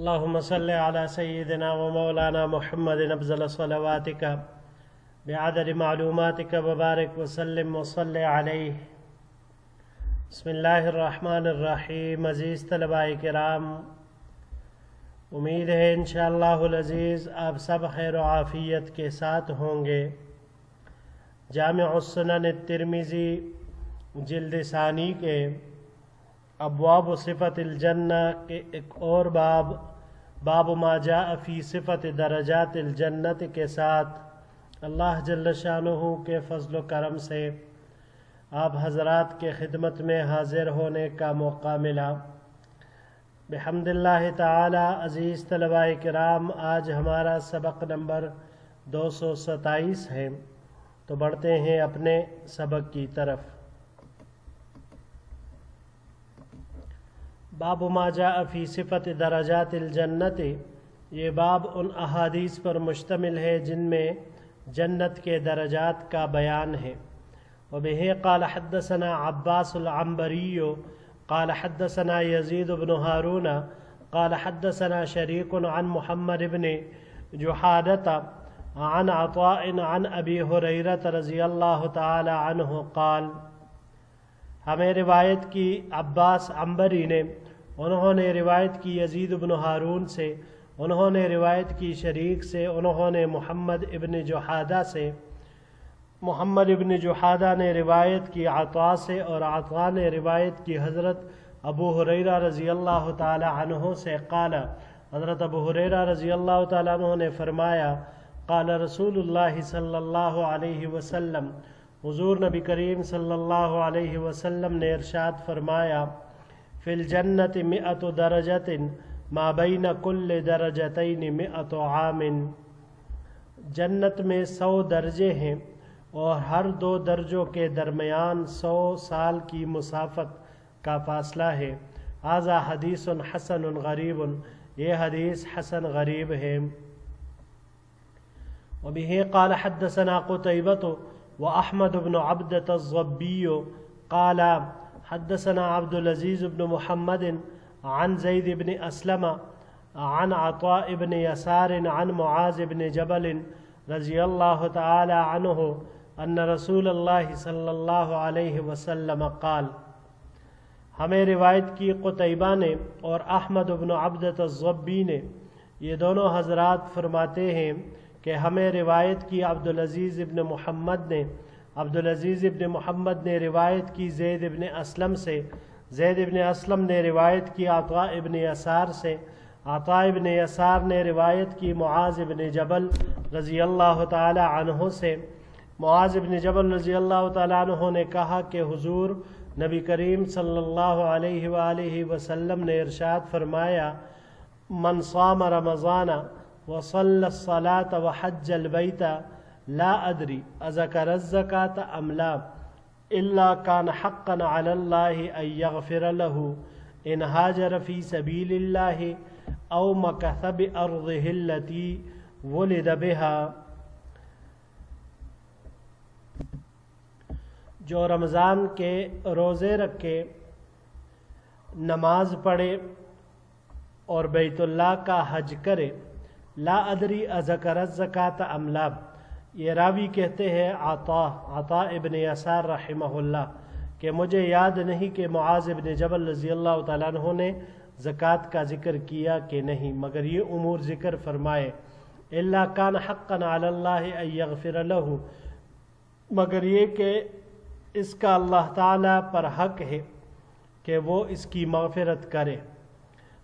اللهم صل على سيدنا ومولانا محمد أفضل صلواتك بعدد معلوماتك وبارك وسلم وصل عليه. بسم اللہ الرحمن الرحیم. عزیز طلباء کرام، امید ہے انشاءاللہ العزیز آپ سب خیر و عافیت کے ساتھ ہوں گے. جامع السنن الترمذی جلد ثانی کے ابواب صفت الجنہ کے ایک اور باب ما جاء فی صفت درجات الجنت کے ساتھ اللہ جل شانہ کے فضل و کرم سے آپ حضرات کے خدمت میں حاضر ہونے کا موقع ملا. بحمد اللہ تعالی. عزیز طلباء کرام، آج ہمارا سبق نمبر 227 ہے، تو بڑھتے ہیں اپنے سبق کی طرف. باب ما جاء فی صفت درجات الجنت، یہ باب ان احادیث پر مشتمل ہے جن میں جنت کے درجات کا بیان ہے. وبه قال حدثنا عباس العنبری قال حدثنا يزيد بن هارون قال حدثنا شريك عن محمد بن جحادة عن عطاء عن ابی ہریرہ رضی اللہ تعالی عنہ قال، ہمیں روایت کی عباس عنبری نے، انہوں نے روایت کی یزید بن ہارون سے، انہوں نے روایت کی شریک سے، انہوں نے محمد ابن جحادہ سے، محمد ابن جحادہ نے روایت کی عطاء سے، اور عطاء نے روایت کی حضرت ابو ہریرہ رضی اللہ تعالی عنہ سے. قال، حضرت ابو ہریرہ رضی اللہ تعالی عنہ نے فرمایا، قال رسول اللہ صلی اللہ علیہ وسلم، حضور نبی کریم صلی اللہ علیہ وسلم نے ارشاد فرمایا، فی الجنت 100 درجۃ ما بین کل درجتین 100 عام، جنت میں 100 درجے ہیں اور ہر 2 درجوں کے درمیان 100 سال کی مسافت کا فاصلہ ہے. ھذا حدیث حسن غریب، یہ حدیث حسن غریب ہے. وبه قال حدثنا قتيبة وأحمد بن عبدة الضبي قال حدثنا عبد العزيز بن محمد عن زيد بن أسلم عن عطاء بن يسار عن معاذ بن جبل رضي الله تعالى عنه ان رسول اللہ صلی اللہ علیہ وسلم قال، ہمیں روایت کی قتیبہ نے اور احمد بن عبدۃ الضبی نے، یہ دونوں حضرات فرماتے ہیں کہ ہمیں روایت کی عبدالعزیز ابن محمد نے، عبدالعزیز ابن محمد نے روایت کی زید ابن اسلم سے، زید ابن اسلم نے روایت کی عطاء ابن یسار سے، عطاء ابن یسار نے روایت کی معاذ ابن جبل رضی اللہ تعالی عنہ سے. معاذ ابن جبل رضی اللہ تعالیٰ عنہ نے کہا کہ حضور نبی کریم صلی اللہ علیہ وآلہ وسلم نے ارشاد فرمایا، من صام رمضان وصلى الصلاة وحج البيت لا أدري أذكر الزكاة أم لا إلا كان حقا على الله أن يغفر له إن هاجر في سبيل الله أو مكث بأرضه التي ولد بها. جو رمضان کے روزے رکھے، نماز پڑھے اور بیت اللہ کا حج کرے، لا ادری اذکر الزکاۃ ام لا، یہ راوی کہتے ہیں عطاء ابن یسار رحمہ اللہ کہ مجھے یاد نہیں کہ معاذ ابن جبل رضی اللہ تعالیٰ عنہ نے زکوٰۃ کا ذکر کیا کہ نہیں، مگر یہ امور ذکر فرمائے. الا کان حقا علی اللہ ان یغفر له، مگر یہ کہ اس کا اللہ تعالیٰ پر حق ہے کہ وہ اس کی مغفرت کرے،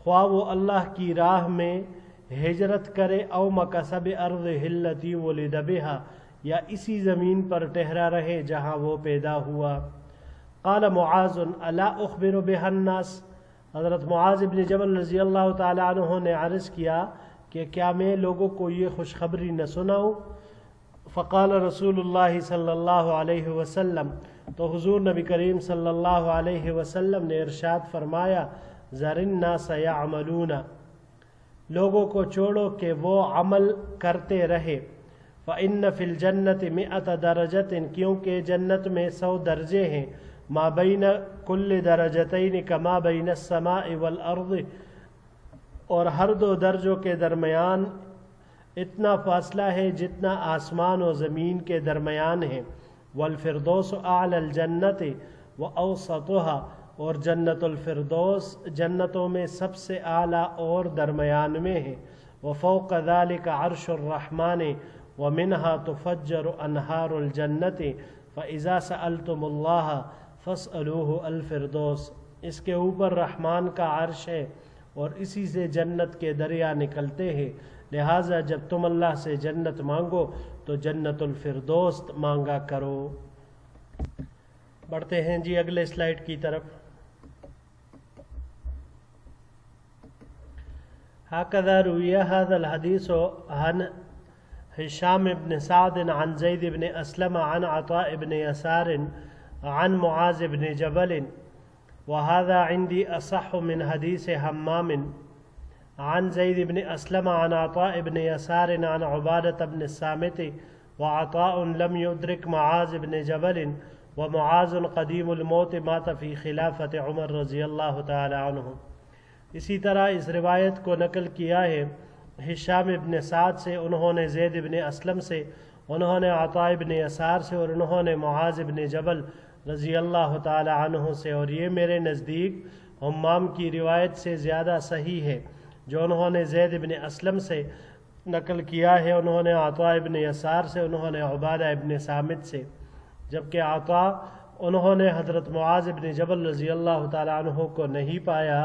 خواہ وہ اللہ کی راہ میں ہجرت کرے، او مکسب ارضہ التی ولد بہا، یا اسی زمین پر ٹھہرا رہے جہاں وہ پیدا ہوا. قال معاذ الا اخبر بها الناس، حضرت معاذ ابن جبل رضی اللہ تعالی عنہ نے عرض کیا کہ کیا میں لوگوں کو یہ خوشخبری نہ سناؤں؟ فقال رسول اللہ صلی اللہ علیہ وسلم، تو حضور نبی کریم صلی اللہ علیہ وسلم نے ارشاد فرمایا، ذر الناس یعملون، لوگوں کو چھوڑو کہ وہ عمل کرتے رہے. فإن فی الجنت 100 درجۃ، کیونکہ جنت میں 100 درجے ہیں. ما بین کل درجتین کما بین السماء والارض، اور ہر دو درجوں کے درمیان اتنا فاصلہ ہے جتنا آسمان و زمین کے درمیان ہے۔ والفردوس اعلی الجنت و اوسطها، اور جنت الفردوس جنتوں میں سب سے اعلیٰ اور درمیان میں ہے۔ وفوق ذلك عرش الرحمن ومنها تفجر انہار الجنت فاذا سألتم اللہ فاسألوه الفردوس، اس کے اوپر رحمان کا عرش ہے اور اسی سے جنت کے دریا نکلتے ہیں، لہٰذا جب تم اللہ سے جنت مانگو تو جنت الفردوس مانگا کرو۔ بڑھتے ہیں جی اگلے سلائیڈ کی طرف۔ هكذا روي هذا الحديث عن هشام بن سعد عن زيد بن أسلم عن عطاء بن يسار عن معاذ بن جبل، وهذا عندي أصح من حديث همام عن زيد بن أسلم عن عطاء بن يسار عن عبادة بن الصامت، وعطاء لم يدرك معاذ بن جبل، ومعاذ قديم الموت مات في خلافة عمر رضی اللہ تعالی عنہ۔ اسی طرح اس روایت کو نقل کیا ہے ہشام ابن سعد سے، انہوں نے زید ابن اسلم سے، انہوں نے عطاء ابن یسار سے، اور انہوں نے معاذ ابن جبل رضی اللہ تعالی عنہ سے، اور یہ میرے نزدیک حمام کی روایت سے زیادہ صحیح ہے جو انہوں نے زید ابن اسلم سے نقل کیا ہے، انہوں نے عطاء ابن یسار سے، انہوں نے عبادہ ابن صامت سے، جبکہ عطاء انہوں نے حضرت معاذ ابن جبل رضی اللہ تعالی عنہ کو نہیں پایا،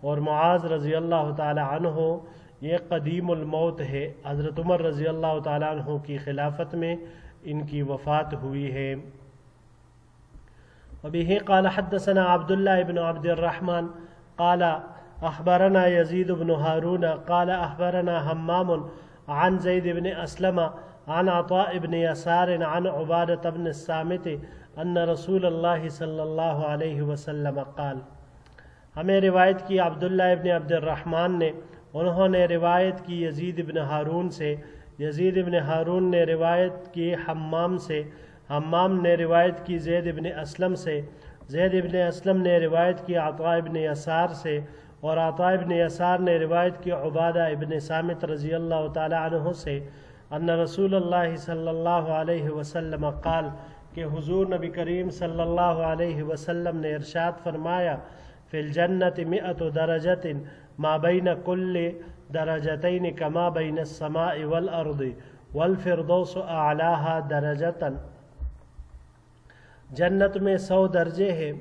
اور معاذ رضی اللہ تعالی عنہ یہ قدیم الموت ہے، حضرت عمر رضی اللہ تعالی عنہ کی خلافت میں ان کی وفات ہوئی ہے۔ وبه قال حدثنا عبد الله بن عبد الرحمن قال اخبرنا يزيد بن هارون قال اخبرنا همام عن زيد بن اسلم عن عطاء بن يسار عن عبادة بن الصامت ان رسول اللہ صلی اللہ علیہ وسلم قال، ہمیں روایت کی عبداللہ ابن عبد الرحمن نے، انہوں نے روایت کی یزید ابن ہارون سے، یزید ابن ہارون نے روایت کی حمام سے، حمام نے روایت کی زید ابن اسلم سے، زید ابن اسلم نے روایت کی عطاء ابن یسار سے، اور عطاء ابن یسار نے روایت کی عبادہ ابن صامت رضی اللہ تعالی عنہ سے، ان رسول اللہ صلی اللہ علیہ وسلم قال، کہ حضور نبی کریم صلی اللہ علیہ وسلم نے ارشاد فرمایا، فی الجنت 100 درجت ما بین کل درجتین کما بین السماء والارض والفردوس اعلاها درجتا، جنت میں 100 درجے ہیں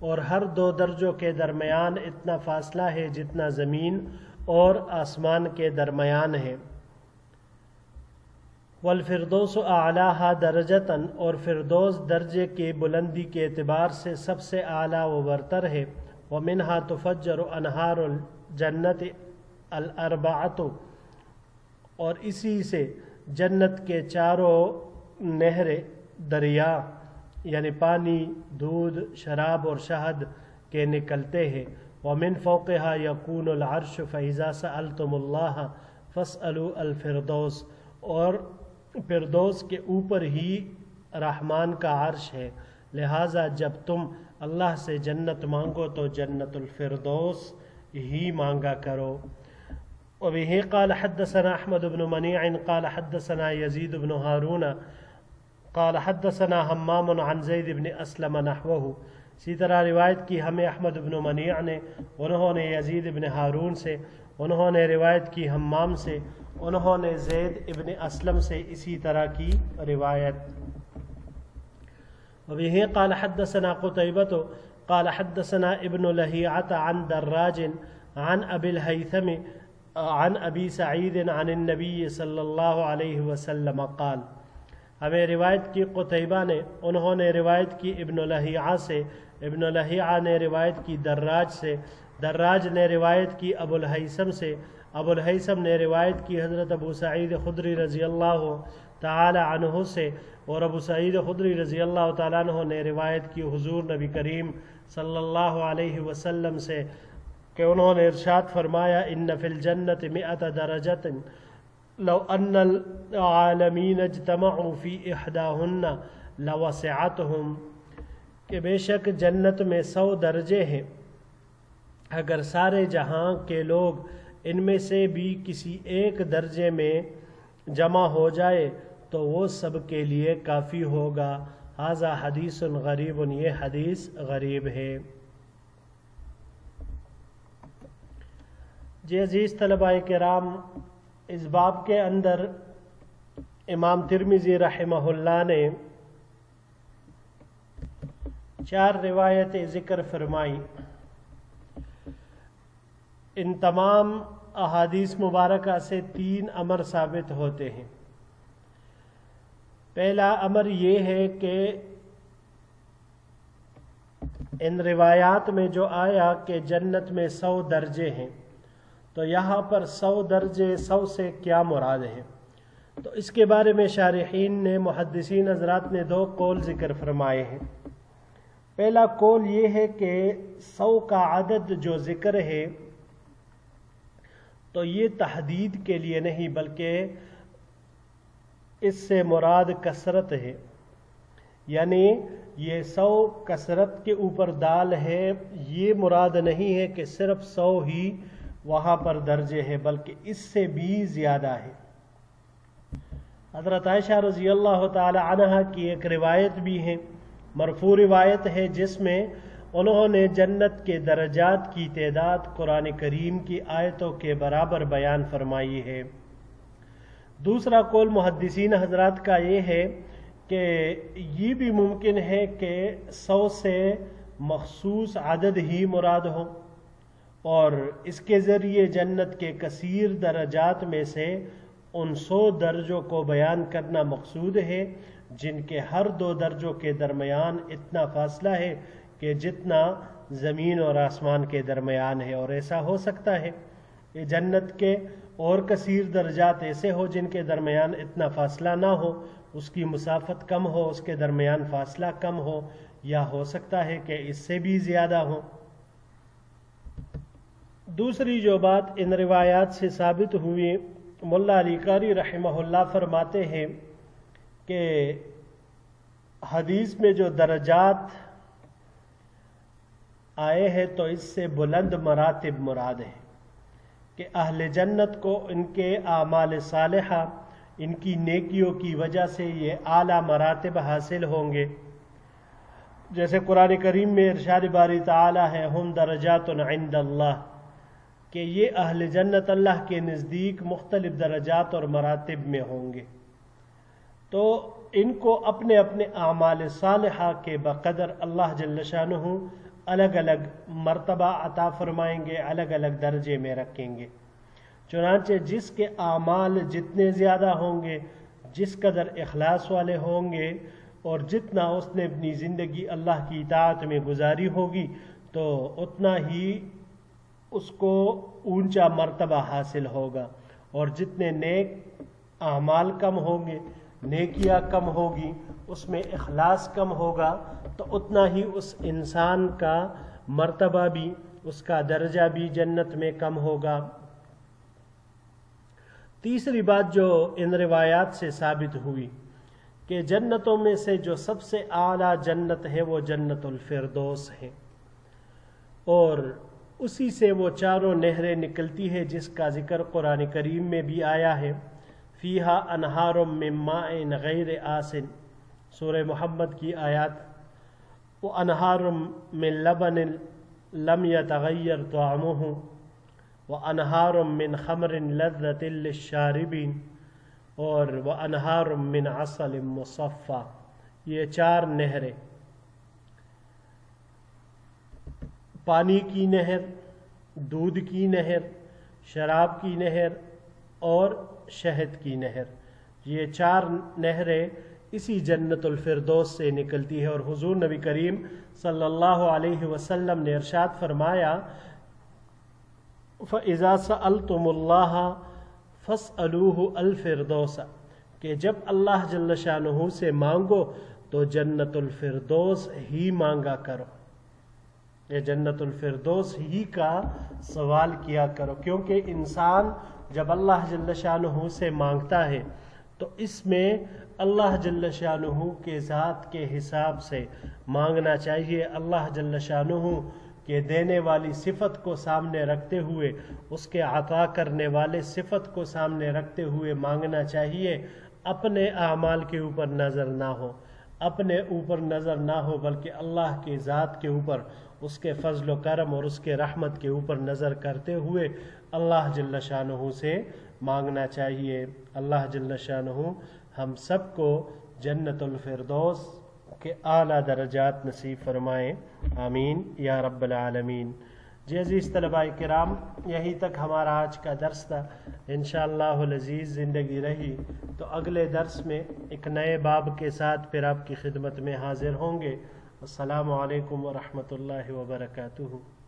اور ہر دو درجوں کے درمیان اتنا فاصلہ ہے جتنا زمین اور آسمان کے درمیان ہے۔ والفردوس اعلاها درجتا، اور فردوس درجے کی بلندی کے اعتبار سے سب سے اعلیٰ و برتر ہے۔ ومنها تفجر انہار الجنت الاربعۃ، اور اسی سے جنت کے چاروں نہر دریا یعنی پانی، دودھ، شراب اور شہد کے نکلتے ہیں۔ ومن فوقها يكون العرش فإذا سألتم الله فاسألوا الفردوس، اور فردوس کے اوپر ہی رحمان کا عرش ہے، لہٰذا جب تم اللہ سے جنت مانگو تو جنت الفردوس ہی مانگا کرو۔ وبه قال حدثنا احمد بن منیع قال حدثنا یزید بن ہارون قال حدثنا حمام عن زید بن اسلم نحوه، اسی طرح روایت کی ہمیں احمد بن منیع نے، انہوں نے یزید بن ہارون سے، انہوں نے روایت کی حمام سے، انہوں نے زید ابن اسلم سے اسی طرح کی روایت۔ وبه قال حدثنا قتيبة قال حدثنا ابن لهيعة عن دراج عن أبي الهيثم عن أبي سعيد عن النبي صلى الله عليه وسلم قال، ہمیں روایت کی قتیبہ نے، انہوں نے روایت کی ابن لہیعہ سے، ابن لہیعہ نے روایت کی دراج سے، دراج نے روایت کی ابو الہیثم سے، ابو الہیثم نے روایت کی حضرت ابو سعید خدری رضی اللہ تعالی عنہ سے، اور ابو سعید خدری رضی اللہ تعالی عنہ نے روایت کی حضور نبی کریم صلی اللہ علیہ وسلم سے کہ انہوں نے ارشاد فرمایا، ان فی الجنت 100 درجت لو ان العالمین اجتمعوا فی احداہن لوسعتہم، کہ بے شک جنت میں 100 درجے ہیں، اگر سارے جہاں کے لوگ ان میں سے بھی کسی ایک درجے میں جمع ہو جائے تو وہ سب کے لیے کافی ہوگا۔ ھذا حدیث غریب، یہ حدیث غریب ہے۔ جی عزیز طلباء کرام، اس باب کے اندر امام ترمذی رحمہ اللہ نے 4 روایتیں ذکر فرمائی۔ ان تمام احادیث مبارکہ سے 3 امر ثابت ہوتے ہیں۔ پہلا امر یہ ہے کہ ان روایات میں جو آیا کہ جنت میں 100 درجے ہیں، تو یہاں پر 100 درجے 100 سے کیا مراد ہے؟ تو اس کے بارے میں شارحین نے، محدثین حضرات نے 2 قول ذکر فرمائے ہیں۔ پہلا قول یہ ہے کہ 100 کا عدد جو ذکر ہے تو یہ تحدید کے لیے نہیں، بلکہ اس سے مراد کثرت ہے، یعنی یہ 100 کثرت کے اوپر دال ہے، یہ مراد نہیں ہے کہ صرف 100 ہی وہاں پر درجے ہے، بلکہ اس سے بھی زیادہ ہے۔ حضرت عائشہ رضی اللہ تعالی عنہا کی ایک روایت بھی ہے، مرفوع روایت ہے، جس میں انہوں نے جنت کے درجات کی تعداد قرآن کریم کی آیتوں کے برابر بیان فرمائی ہے۔ دوسرا قول محدثین حضرات کا یہ ہے کہ یہ بھی ممکن ہے کہ 100 سے مخصوص عدد ہی مراد ہو، اور اس کے ذریعے جنت کے کثیر درجات میں سے ان 100 درجوں کو بیان کرنا مقصود ہے جن کے ہر 2 درجوں کے درمیان اتنا فاصلہ ہے کہ جتنا زمین اور آسمان کے درمیان ہے۔ اور ایسا ہو سکتا ہے کہ جنت کے اور کثیر درجات ایسے ہو جن کے درمیان اتنا فاصلہ نہ ہو، اس کی مسافت کم ہو، اس کے درمیان فاصلہ کم ہو، یا ہو سکتا ہے کہ اس سے بھی زیادہ ہو۔ دوسری جو بات ان روایات سے ثابت ہوئی، ملا علی قاری رحمہ اللہ فرماتے ہیں کہ حدیث میں جو درجات آئے ہیں تو اس سے بلند مراتب مراد ہیں، کہ اہل جنت کو ان کے اعمال صالحہ، ان کی نیکیوں کی وجہ سے یہ اعلیٰ مراتب حاصل ہوں گے۔ جیسے قرآن کریم میں ارشاد باری تعالی ہے، ہم درجات عند اللہ، کہ یہ اہل جنت اللہ کے نزدیک مختلف درجات اور مراتب میں ہوں گے، تو ان کو اپنے اپنے اعمال صالحہ کے بقدر اللہ جل شانہ الگ الگ مرتبہ عطا فرمائیں گے، الگ الگ درجے میں رکھیں گے۔ چنانچہ جس کے اعمال جتنے زیادہ ہوں گے، جس قدر اخلاص والے ہوں گے، اور جتنا اس نے اپنی زندگی اللہ کی اطاعت میں گزاری ہوگی، تو اتنا ہی اس کو اونچا مرتبہ حاصل ہوگا، اور جتنے نیک اعمال کم ہوں گے، نیکیاں کم ہوگی، اس میں اخلاص کم ہوگا، تو اتنا ہی اس انسان کا مرتبہ بھی، اس کا درجہ بھی جنت میں کم ہوگا۔ تیسری بات جو ان روایات سے ثابت ہوئی کہ جنتوں میں سے جو سب سے اعلیٰ جنت ہے وہ جنت الفردوس ہے، اور اسی سے وہ 4 نہریں نکلتی ہے جس کا ذکر قرآن کریم میں بھی آیا ہے، فیہا انہار من ماء غیر آسن، سورہ محمد کی آیات، وانہار من لبن لم یتغیر طعمہ وانہار من خمر لذۃ للشاربین اور وانہار من عسل مصفی، یہ 4 نہریں، پانی کی نہر، دودھ کی نہر، شراب کی نہر اور شہد کی نہر، یہ 4 نہریں اسی جنت الفردوس سے نکلتی ہے۔ اور حضور نبی کریم صلی اللہ علیہ وسلم نے ارشاد فرمایا، فَإِذَا سَأَلْتُمُ اللَّهَ فَاسْأَلُوهُ الْفِرْدَوْسَ، کہ جب اللہ جل شانہ سے مانگو تو جنت الفردوس ہی مانگا کرو، یہ جنت الفردوس ہی کا سوال کیا کرو، کیونکہ انسان جب اللہ جل شانہ سے مانگتا ہے تو اس میں اللہ جل شانہ کے ذات کے حساب سے مانگنا چاہیے، اللہ جل شانہ کہ دینے والی صفت کو سامنے رکھتے ہوئے، اس کے عطا کرنے والے صفت کو سامنے رکھتے ہوئے مانگنا چاہیے، اپنے اعمال کے اوپر نظر نہ ہو، اپنے اوپر نظر نہ ہو، بلکہ اللہ کی ذات کے اوپر، اس کے فضل و کرم اور اس کے رحمت کے اوپر نظر کرتے ہوئے اللہ جل شانہ سے مانگنا چاہیے۔ اللہ جل شانہ ہم سب کو جنت الفردوس کے اعلیٰ درجات نصیب فرمائیں، آمین یا رب العالمین۔ جی عزیز طلباء کرام، یہیں تک ہمارا آج کا درس تھا۔ انشاءاللہ العزیز زندگی رہی تو اگلے درس میں ایک نئے باب کے ساتھ پھر آپ کی خدمت میں حاضر ہوں گے۔ السلام علیکم ورحمۃ اللہ وبرکاتہ۔